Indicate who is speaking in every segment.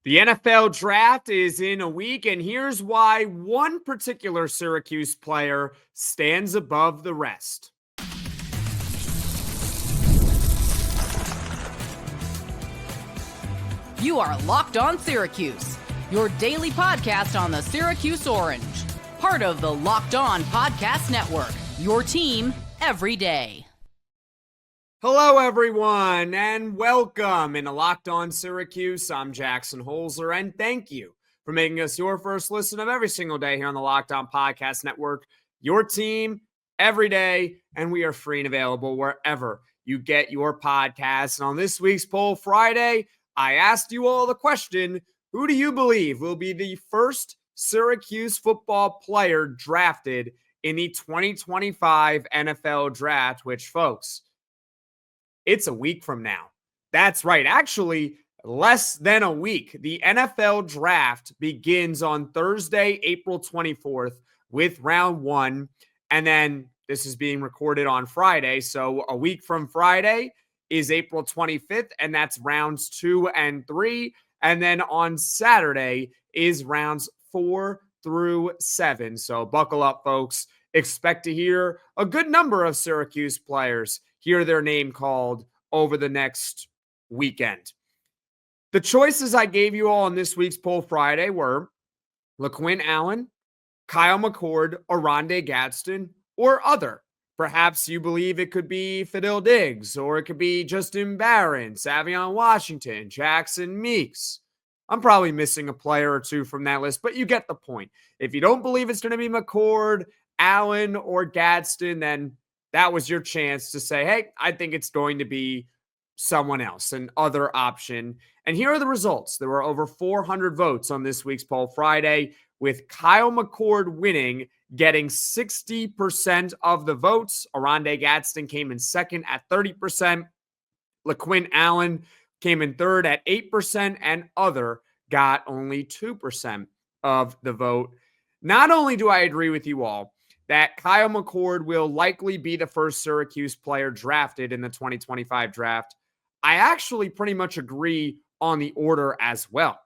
Speaker 1: The NFL draft is in a week, and here's why one particular Syracuse player stands above the rest.
Speaker 2: You are Locked On Syracuse, your daily podcast on the Syracuse Orange, part of the Locked On Podcast Network, your team every day.
Speaker 1: Hello, everyone, and welcome into Locked On Syracuse. I'm Jackson Holzer, and thank you for making us your first listen of every single day here on the Locked On Podcast Network, your team every day, and we are free and available wherever you get your podcasts. And on this week's Poll Friday, I asked you all the question, who do you believe will be the first Syracuse football player drafted in the 2025 NFL Draft, which, folks, it's a week from now. That's right. Actually, less than a week. The NFL Draft begins on Thursday, April 24th with round one. And then this is being recorded on Friday. So a week from Friday is April 25th, and that's rounds 2 and 3. And then on Saturday is rounds 4 through 7. So buckle up, folks. Expect to hear a good number of Syracuse players hear their name called over the next weekend. The choices I gave you all on this week's Poll Friday were LeQuint Allen, Kyle McCord, Oronde Gadsden, or other. Perhaps you believe it could be Fadil Diggs, or it could be Justin Barron, Savion Washington, Jackson Meeks. I'm probably missing a player or two from that list, but you get the point. If you don't believe it's going to be McCord, Allen, or Gadsden, then that was your chance to say, hey, I think it's going to be someone else, an other option. And here are the results. There were over 400 votes on this week's Poll Friday, with Kyle McCord winning, getting 60% of the votes. Oronde Gadsden came in second at 30%. LeQuint Allen came in third at 8%, and other got only 2% of the vote. Not only do I agree with you all that Kyle McCord will likely be the first Syracuse player drafted in the 2025 draft, I actually pretty much agree on the order as well.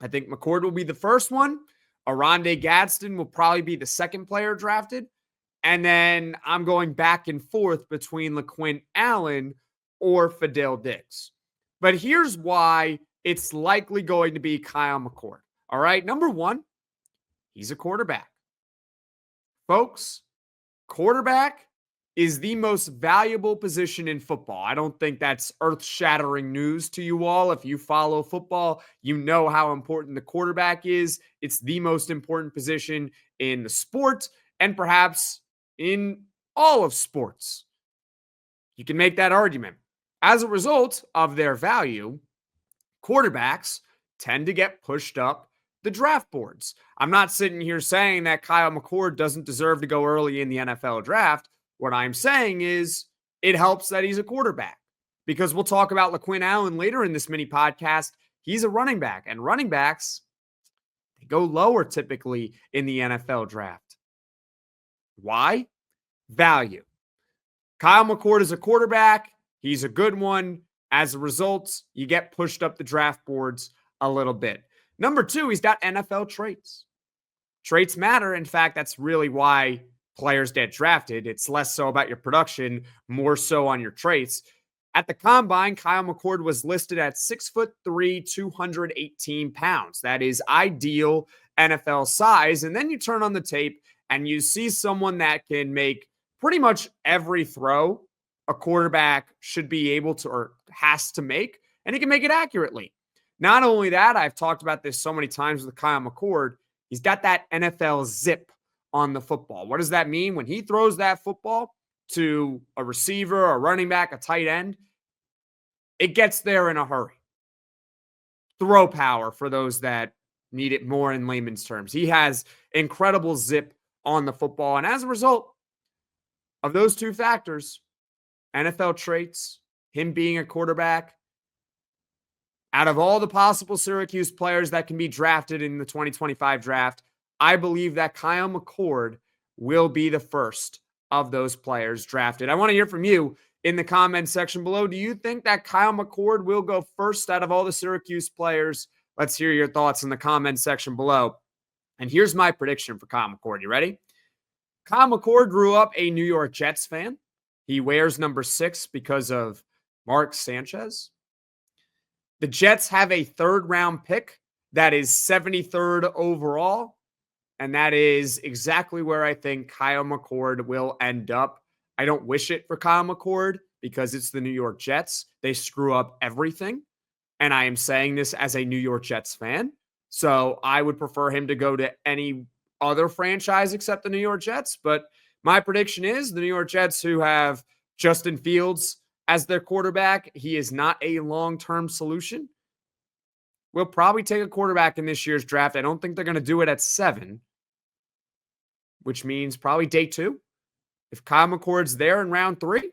Speaker 1: I think McCord will be the first one. Oronde Gadsden will probably be the second player drafted. And then I'm going back and forth between LeQuint Allen or Fadil Diggs. But here's why it's likely going to be Kyle McCord. All right, number one, he's a quarterback. Folks, quarterback is the most valuable position in football. I don't think that's earth-shattering news to you all. If you follow football, you know how important the quarterback is. It's the most important position in the sport and perhaps in all of sports. You can make that argument. As a result of their value, quarterbacks tend to get pushed up the draft boards. I'm not sitting here saying that Kyle McCord doesn't deserve to go early in the NFL draft. What I'm saying is it helps that he's a quarterback, because we'll talk about LeQuint Allen later in this mini podcast. He's a running back, and running backs, they go lower typically in the NFL draft. Why? Value. Kyle McCord is a quarterback. He's a good one. As a result, you get pushed up the draft boards a little bit. Number two, he's got NFL traits. Traits matter. In fact, that's really why players get drafted. It's less so about your production, more so on your traits. At the combine, Kyle McCord was listed at 6'3", 218 pounds. That is ideal NFL size. And then you turn on the tape and you see someone that can make pretty much every throw a quarterback should be able to or has to make, and he can make it accurately. Not only that, I've talked about this so many times with Kyle McCord, he's got that NFL zip on the football. What does that mean? When he throws that football to a receiver, a running back, a tight end, it gets there in a hurry. Throw power for those that need it more in layman's terms. He has incredible zip on the football. And as a result of those two factors, NFL traits, him being a quarterback, out of all the possible Syracuse players that can be drafted in the 2025 draft, I believe that Kyle McCord will be the first of those players drafted. I want to hear from you in the comment section below. Do you think that Kyle McCord will go first out of all the Syracuse players Let's hear your thoughts in the comment section below. And here's my prediction for Kyle McCord. You ready? Kyle McCord grew up a New York Jets fan. He wears number 6 because of Mark Sanchez. The Jets have a 3rd round pick that is 73rd overall. And that is exactly where I think Kyle McCord will end up. I don't wish it for Kyle McCord because it's the New York Jets. They screw up everything. And I am saying this as a New York Jets fan. So I would prefer him to go to any other franchise except the New York Jets. But my prediction is the New York Jets, who have Justin Fields as their quarterback, he is not a long-term solution. We'll probably take a quarterback in this year's draft. I don't think they're going to do it at 7, which means probably day 2. If Kyle McCord's there in round 3,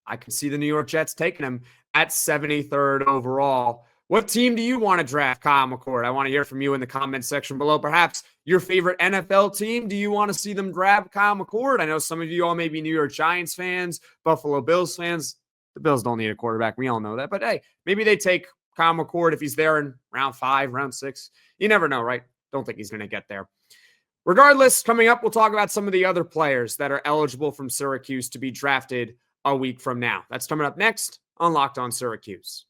Speaker 1: I can see the New York Jets taking him at 73rd overall. What team do you want to draft Kyle McCord? I want to hear from you in the comment section below. Perhaps your favorite NFL team. Do you want to see them draft Kyle McCord? I know some of you all may be New York Giants fans, Buffalo Bills fans. The Bills don't need a quarterback. We all know that. But hey, maybe they take Kyle McCord if he's there in round 5, round 6. You never know, right? Don't think he's going to get there. Regardless, coming up, we'll talk about some of the other players that are eligible from Syracuse to be drafted a week from now. That's coming up next on Locked On Syracuse.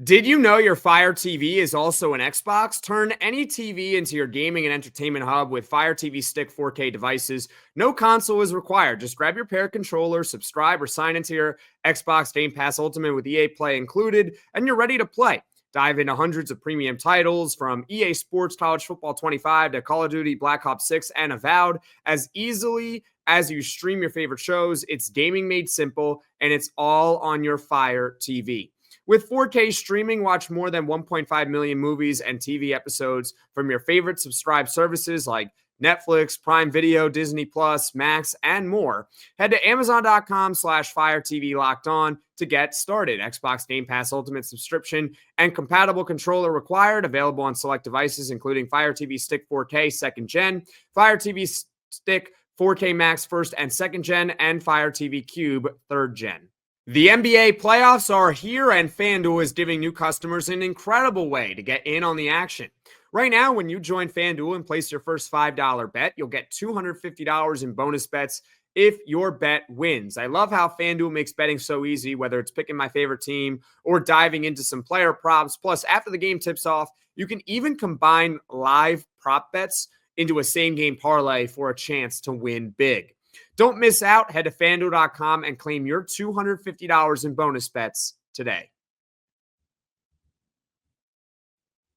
Speaker 1: Did you know your Fire TV is also an Xbox? Turn any TV into your gaming and entertainment hub with Fire TV Stick 4K devices. No console is required. Just grab your pair of controllers, subscribe, or sign into your Xbox Game Pass Ultimate with EA Play included, and you're ready to play. Dive into hundreds of premium titles from EA Sports College Football 25 to Call of Duty Black Ops 6 and Avowed as easily as you stream your favorite shows. It's gaming made simple, and it's all on your Fire TV. With 4K streaming, watch more than 1.5 million movies and TV episodes from your favorite subscribed services like Netflix, Prime Video, Disney Plus, Max, and more. Head to Amazon.com/Fire TV Locked On to get started. Xbox Game Pass Ultimate subscription and compatible controller required. Available on select devices, including Fire TV Stick 4K 2nd Gen, Fire TV Stick 4K Max 1st and 2nd Gen, and Fire TV Cube 3rd Gen. The NBA playoffs are here, and FanDuel is giving new customers an incredible way to get in on the action. Right now, when you join FanDuel and place your first $5 bet, you'll get $250 in bonus bets if your bet wins. I love how FanDuel makes betting so easy, whether it's picking my favorite team or diving into some player props. Plus, after the game tips off, you can even combine live prop bets into a same-game parlay for a chance to win big. Don't miss out. Head to FanDuel.com and claim your $250 in bonus bets today.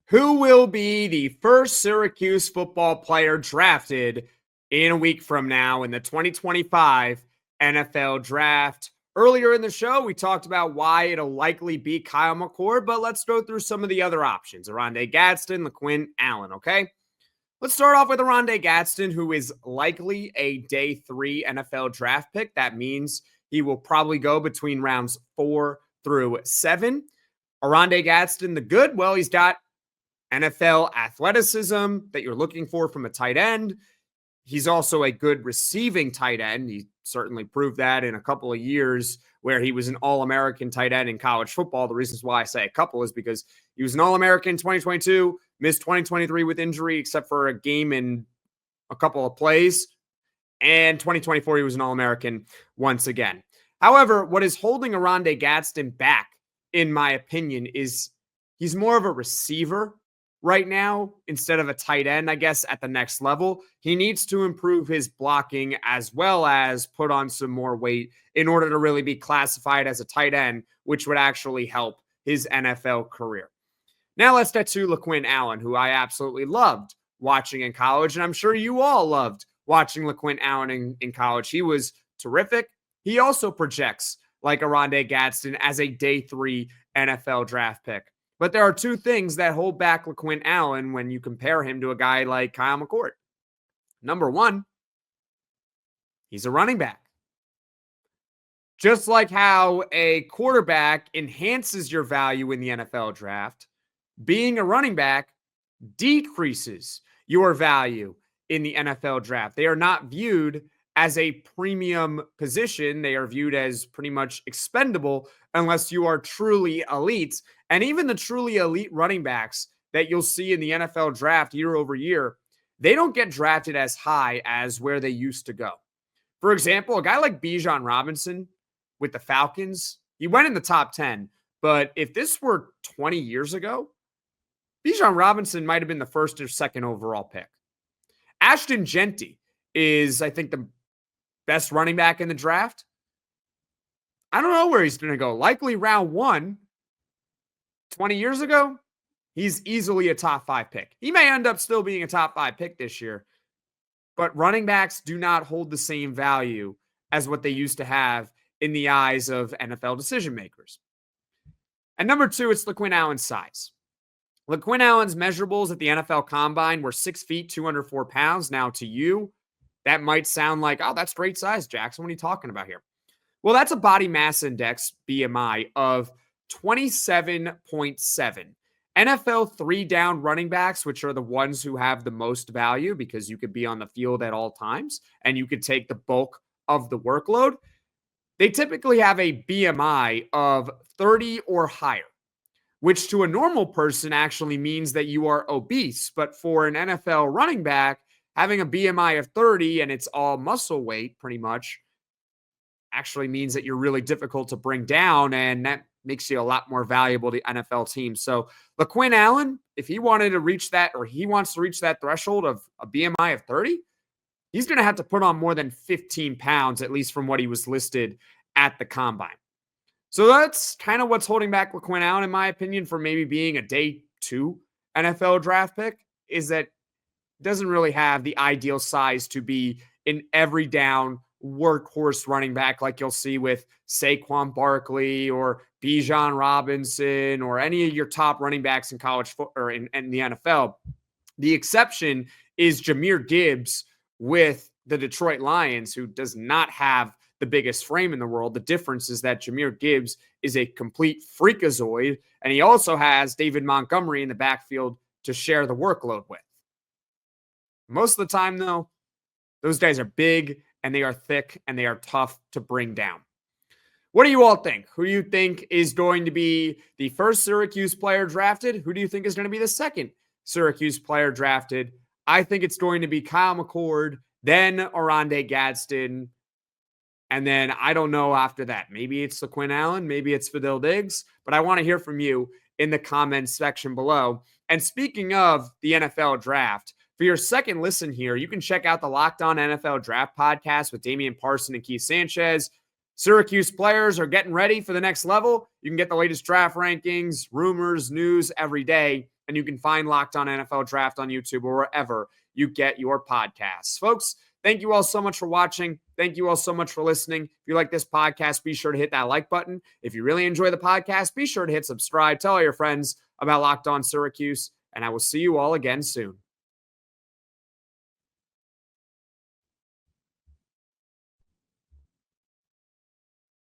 Speaker 1: Who will be the first Syracuse football player drafted in a week from now in the 2025 NFL Draft? Earlier in the show, we talked about why it'll likely be Kyle McCord, but let's go through some of the other options. Oronde Gadsden, LeQuint, Allen, okay? Let's start off with Oronde Gadsden, who is likely a day 3 NFL draft pick. That means he will probably go between rounds 4 through 7. Oronde Gadsden, the good, well, he's got NFL athleticism that you're looking for from a tight end. He's also a good receiving tight end. He certainly proved that in a couple of years where he was an All-American tight end in college football. The reasons why I say a couple is because he was an All-American in 2022, missed 2023 with injury except for a game and a couple of plays. And 2024, he was an All-American once again. However, what is holding Oronde Gadsden back, in my opinion, is he's more of a receiver right now instead of a tight end, I guess, at the next level. He needs to improve his blocking as well as put on some more weight in order to really be classified as a tight end, which would actually help his NFL career. Now let's get to LeQuint Allen, who I absolutely loved watching in college, and I'm sure you all loved watching LeQuint Allen in college. He was terrific. He also projects like Oronde Gadsden as a day 3 NFL draft pick. But there are two things that hold back LeQuint Allen when you compare him to a guy like Kyle McCord. Number one, he's a running back. Just like how a quarterback enhances your value in the NFL draft, being a running back decreases your value in the NFL draft. They are not viewed as a premium position. They are viewed as pretty much expendable unless you are truly elite. And even the truly elite running backs that you'll see in the NFL draft year over year, they don't get drafted as high as where they used to go. For example, a guy like Bijan Robinson with the Falcons, he went in the top 10. But if this were 20 years ago, Bijan Robinson might have been the first or second overall pick. Ashton Genty is, I think, the best running back in the draft. I don't know where he's going to go. Likely round 1. 20 years ago, he's easily a top 5 pick. He may end up still being a top 5 pick this year, but running backs do not hold the same value as what they used to have in the eyes of NFL decision makers. And number 2, it's LeQuint Allen's size. LeQuint Allen's measurables at the NFL Combine were 6 feet, 204 pounds. Now, to you, that might sound like, oh, that's great size, Jackson. What are you talking about here? Well, that's a body mass index, BMI, of 27.7. NFL 3-down running backs, which are the ones who have the most value because you could be on the field at all times and you could take the bulk of the workload, they typically have a BMI of 30 or higher, which to a normal person actually means that you are obese. But for an NFL running back, having a BMI of 30 and it's all muscle weight pretty much actually means that you're really difficult to bring down, and that makes you a lot more valuable to NFL teams. So LeQuint Allen, if he wanted to reach that, or he wants to reach that threshold of a BMI of 30, he's going to have to put on more than 15 pounds, at least from what he was listed at the Combine. So that's kind of what's holding back LeQuint Allen, in my opinion, for maybe being a day 2 NFL draft pick, is that it doesn't really have the ideal size to be an every down workhorse running back like you'll see with Saquon Barkley or Bijan Robinson or any of your top running backs in college football or in the NFL. The exception is Jahmyr Gibbs with the Detroit Lions, who does not have the biggest frame in the world. The difference is that Jahmyr Gibbs is a complete freakazoid, and he also has David Montgomery in the backfield to share the workload with. Most of the time, though, those guys are big, and they are thick, and they are tough to bring down. What do you all think? Who do you think is going to be the first Syracuse player drafted? Who do you think is going to be the second Syracuse player drafted? I think it's going to be Kyle McCord, then Oronde Gadsden, and then I don't know after that. Maybe it's LeQuint Allen, maybe it's Fadil Diggs, but I want to hear from you in the comments section below. And speaking of the NFL draft, for your second listen here, you can check out the Locked On NFL Draft Podcast with Damian Parson and Keith Sanchez. Syracuse players are getting ready for the next level. You can get the latest draft rankings, rumors, news every day, and you can find Locked On NFL Draft on YouTube or wherever you get your podcasts. Folks, thank you all so much for watching. Thank you all so much for listening. If you like this podcast, be sure to hit that like button. If you really enjoy the podcast, be sure to hit subscribe. Tell all your friends about Locked On Syracuse, and I will see you all again soon.